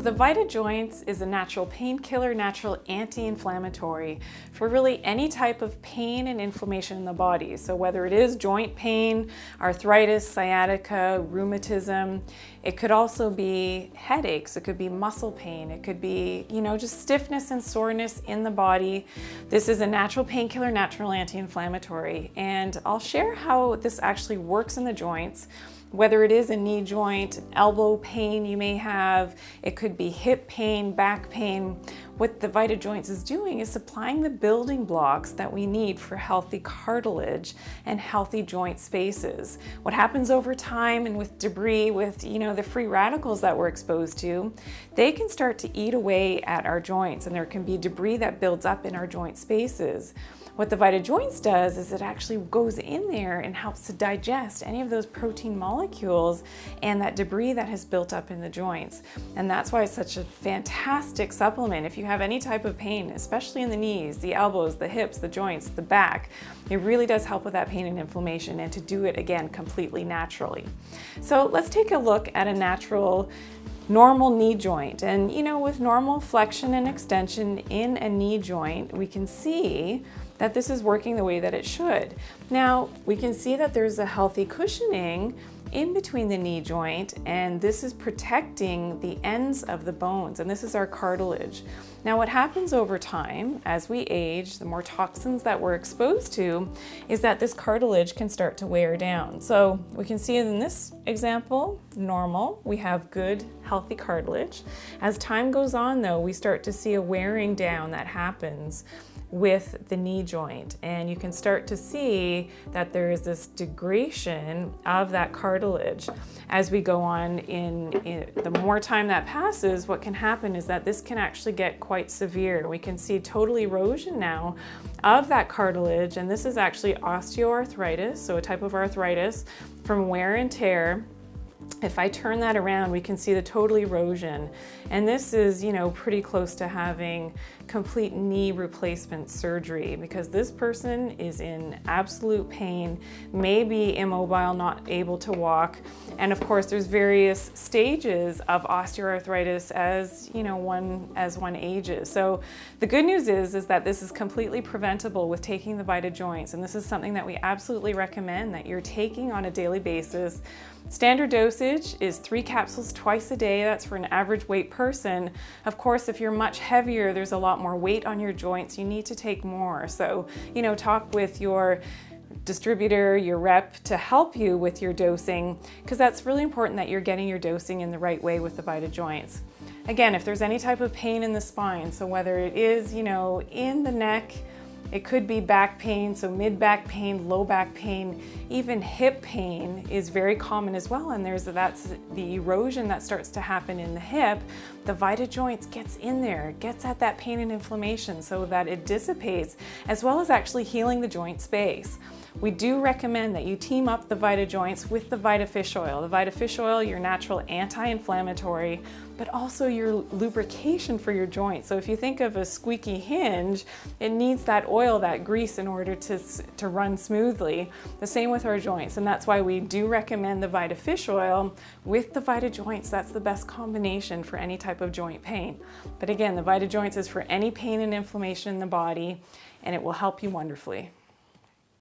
So the VitaJoints is a natural painkiller, natural anti-inflammatory for really any type of pain and inflammation in the body. So whether it is joint pain, arthritis, sciatica, rheumatism, it could also be headaches, it could be muscle pain, it could be, just stiffness and soreness in the body. This is a natural painkiller, natural anti-inflammatory, and I'll share how this actually works in the joints. Whether it is a knee joint, elbow pain you may have, it could be hip pain, back pain. What the VitaJoints is doing is supplying the building blocks that we need for healthy cartilage and healthy joint spaces. What happens over time and with debris, with the free radicals that we're exposed to, they can start to eat away at our joints, and there can be debris that builds up in our joint spaces. What the VitaJoints does is it actually goes in there and helps to digest any of those protein molecules and that debris that has built up in the joints. And that's why it's such a fantastic supplement. If you have any type of pain, especially in the knees, the elbows, the hips, the joints, the back, it really does help with that pain and inflammation, and to do it again completely naturally. So let's take a look at a natural normal knee joint. And with normal flexion and extension in a knee joint, we can see that this is working the way that it should. Now, we can see that there's a healthy cushioning in between the knee joint, and this is protecting the ends of the bones, and this is our cartilage. Now, what happens over time as we age, the more toxins that we're exposed to, is that this cartilage can start to wear down. So we can see in this example, normal, we have good, healthy cartilage. As time goes on though, we start to see a wearing down that happens with the knee joint, and you can start to see that there is this degradation of that cartilage as we go on. In the more time that passes, what can happen is that this can actually get quite severe. We can see total erosion now of that cartilage, and this is actually osteoarthritis, so a type of arthritis from wear and tear. If I turn that around, we can see the total erosion. And this is, pretty close to having complete knee replacement surgery, because this person is in absolute pain, may be immobile, not able to walk. And of course, there's various stages of osteoarthritis as one ages. So the good news is that this is completely preventable with taking the VitaJoints. And this is something that we absolutely recommend that you're taking on a daily basis. Standard dosage is 3 capsules twice a day. That's for an average weight person. Of course, if you're much heavier, there's a lot more weight on your joints, you need to take more. So, talk with your distributor, your rep, to help you with your dosing, because that's really important that you're getting your dosing in the right way with the VitaJoints. Again, if there's any type of pain in the spine, so whether it is, in the neck, it could be back pain, so mid-back pain, low back pain, even hip pain is very common as well, and that's the erosion that starts to happen in the hip. The VitaJoints gets in there, gets at that pain and inflammation so that it dissipates, as well as actually healing the joint space. We do recommend that you team up the VitaJoints with the VitaFish Oil. The VitaFish Oil, your natural anti-inflammatory, but also your lubrication for your joint. So if you think of a squeaky hinge, it needs that oil, that grease, in order to run smoothly. The same with our joints, and that's why we do recommend the VitaFish Oil with the VitaJoints. That's the best combination for any type of joint pain. But again, the VitaJoints is for any pain and inflammation in the body, and it will help you wonderfully.